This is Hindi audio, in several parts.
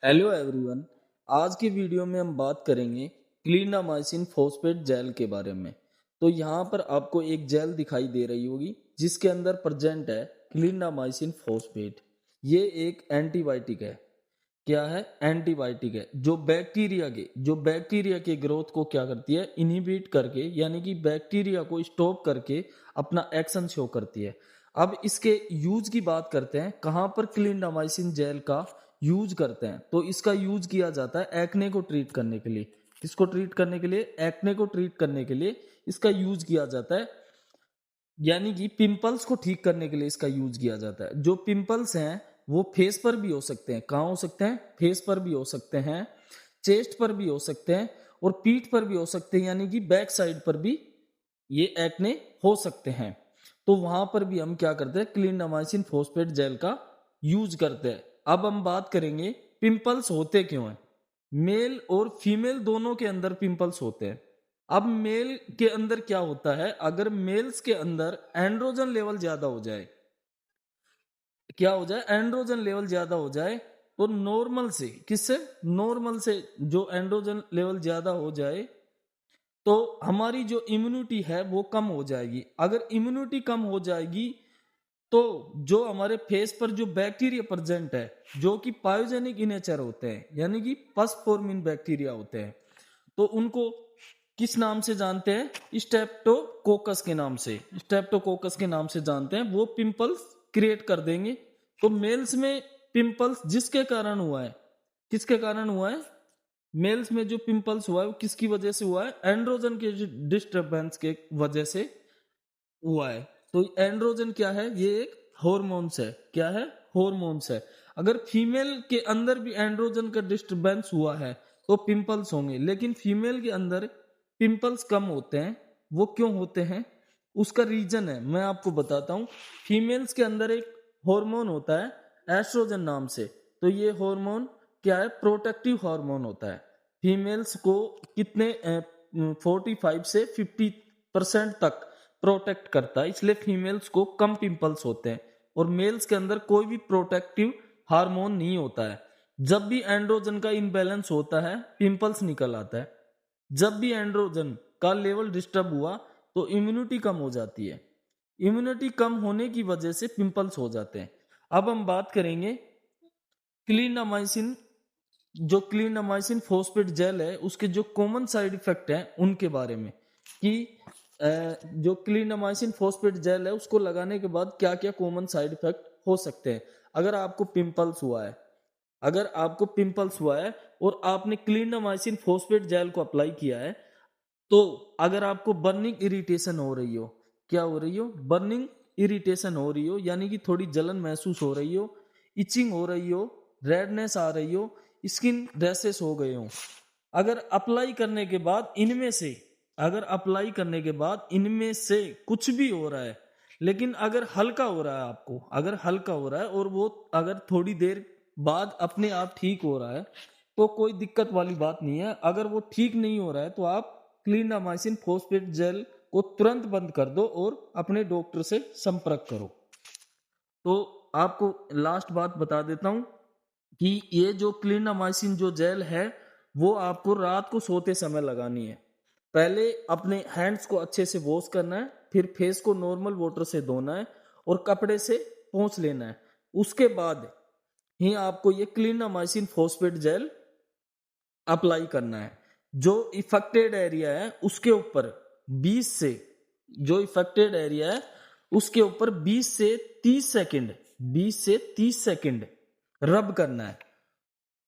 Hello everyone. आज की वीडियो में हम बात करेंगे क्लिंडामाइसिन फॉस्फेट जेल के बारे में। तो यहाँ पर आपको एक जेल दिखाई दे रही होगी जिसके अंदर प्रेजेंट है क्लिंडामाइसिन फॉस्फेट। ये एक एंटीबायोटिक है। क्या है? एंटीबायोटिक है जो बैक्टीरिया के ग्रोथ को क्या करती है, इनहिबिट करके, यानी कि बैक्टीरिया को स्टॉप करके अपना एक्शन शो करती है। अब इसके यूज की बात करते हैं, कहाँ पर क्लिंडामाइसिन जेल का यूज करते हैं। तो इसका यूज किया जाता है एक्ने को ट्रीट करने के लिए। किसको ट्रीट करने के लिए? एक्ने को ट्रीट करने के लिए इसका यूज किया जाता है, यानी कि पिंपल्स को ठीक करने के लिए इसका यूज किया जाता है। जो पिंपल्स हैं वो फेस पर भी हो सकते हैं। कहाँ हो सकते हैं? फेस पर भी हो सकते हैं, चेस्ट पर भी हो सकते हैं और पीठ पर भी हो सकते हैं, यानी कि बैक साइड पर भी ये एक्ने हो सकते हैं। तो वहां पर भी हम क्या करते हैं, क्लिंडामाइसिन फॉस्फेट जेल का यूज करते हैं। अब हम बात करेंगे पिंपल्स होते क्यों हैं। मेल और फीमेल दोनों के अंदर पिंपल्स होते हैं। अब मेल के अंदर क्या होता है, अगर मेल्स के अंदर एंड्रोजन लेवल ज्यादा हो जाए, क्या हो जाए, एंड्रोजन लेवल ज्यादा हो जाए, तो नॉर्मल से, किससे? नॉर्मल से जो एंड्रोजन लेवल ज्यादा हो जाए तो हमारी जो इम्यूनिटी है वो कम हो जाएगी। अगर इम्यूनिटी कम हो जाएगी तो जो हमारे फेस पर जो बैक्टीरिया प्रेजेंट है, जो कि पायोजेनिक इन नेचर होते हैं, यानी कि पस फॉर्मिंग बैक्टीरिया होते हैं, तो उनको किस नाम से जानते हैं? स्टेप्टोकोकस के नाम से। स्टेप्टोकोकस के नाम से जानते हैं। वो पिंपल्स क्रिएट कर देंगे। तो मेल्स में पिंपल्स जिसके कारण हुआ है, किसके कारण हुआ है? मेल्स में जो पिंपल्स हुआ है वो किसकी वजह से हुआ है? एंड्रोजन के डिस्टरबेंस के वजह से हुआ है। तो एंड्रोजन क्या है? ये एक हॉर्मोन्स है। क्या है? हॉर्मोन्स है। अगर फीमेल के अंदर भी एंड्रोजन का डिस्टरबेंस हुआ है तो पिंपल्स होंगे, लेकिन फीमेल के अंदर पिंपल्स कम होते हैं। वो क्यों होते हैं? उसका रीजन है, मैं आपको बताता हूँ। फीमेल्स के अंदर एक हार्मोन होता है एस्ट्रोजन नाम से। तो ये हार्मोन क्या है? प्रोटेक्टिव हार्मोन होता है। फीमेल्स को कितने 45 से 50% तक प्रोटेक्ट करता है, इसलिए फीमेल्स को कम पिंपल्स होते हैं। और मेल्स के अंदर कोई भी प्रोटेक्टिव हार्मोन नहीं होता है। जब भी एंड्रोजन का इनबैलेंस होता है पिंपल्स निकल आता है। जब भी एंड्रोजन का लेवल डिस्टर्ब हुआ तो इम्यूनिटी कम हो जाती है। इम्यूनिटी कम होने की वजह से पिंपल्स हो जाते हैं। अब हम बात करेंगे क्लिंडामाइसिन, जो क्लिंडामाइसिन फॉस्फेट जेल है उसके जो कॉमन साइड इफेक्ट हैं उनके बारे में, कि जो क्लिंडामाइसिन फॉस्फेट जेल है उसको लगाने के बाद क्या क्या कॉमन साइड इफेक्ट हो सकते हैं। अगर आपको पिंपल्स हुआ है, अगर आपको पिंपल्स हुआ है और आपने क्लिंडामाइसिन फॉस्फेट जेल को अप्लाई किया है, तो अगर आपको बर्निंग इरिटेशन हो रही हो, क्या हो रही हो? बर्निंग इरिटेशन हो रही हो, यानी कि थोड़ी जलन महसूस हो रही हो, इचिंग हो रही हो, रेडनेस आ रही हो, स्किन रैशेस हो गए हो, अगर अप्लाई करने के बाद इनमें से, अगर अप्लाई करने के बाद इनमें से कुछ भी हो रहा है, लेकिन अगर हल्का हो रहा है, आपको अगर हल्का हो रहा है और वो अगर थोड़ी देर बाद अपने आप ठीक हो रहा है तो कोई दिक्कत वाली बात नहीं है। अगर वो ठीक नहीं हो रहा है तो आप क्लिंडामाइसिन फॉस्फेट जेल को तुरंत बंद कर दो और अपने डॉक्टर से संपर्क करो। तो आपको लास्ट बात बता देता हूं कि ये जो क्लिंडामाइसिन जो जेल है वो आपको रात को सोते समय लगानी है। पहले अपने हैंड्स को अच्छे से वॉश करना है, फिर फेस को नॉर्मल वाटर से धोना है और कपड़े से पोंछ लेना है। उसके बाद ही आपको ये क्लिंडामाइसिन फॉस्फेट जेल अप्लाई करना है। जो इफेक्टेड एरिया है उसके ऊपर 20 से, जो इफेक्टेड एरिया है उसके ऊपर 20 से 30 सेकंड, 20 से 30 सेकंड रब करना है।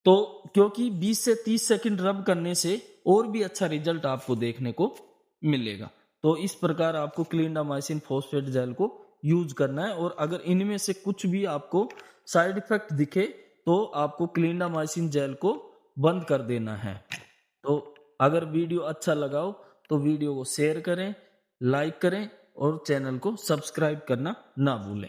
तो क्योंकि 20 से 30 सेकंड रब करने से और भी अच्छा रिजल्ट आपको देखने को मिलेगा। तो इस प्रकार आपको क्लिंडामाइसिन फॉस्फेट जेल को यूज करना है। और अगर इनमें से कुछ भी आपको साइड इफेक्ट दिखे तो आपको क्लिंडामाइसिन जेल को बंद कर देना है। तो अगर वीडियो अच्छा लगा हो तो वीडियो को शेयर करें, लाइक करें और चैनल को सब्सक्राइब करना ना भूलें।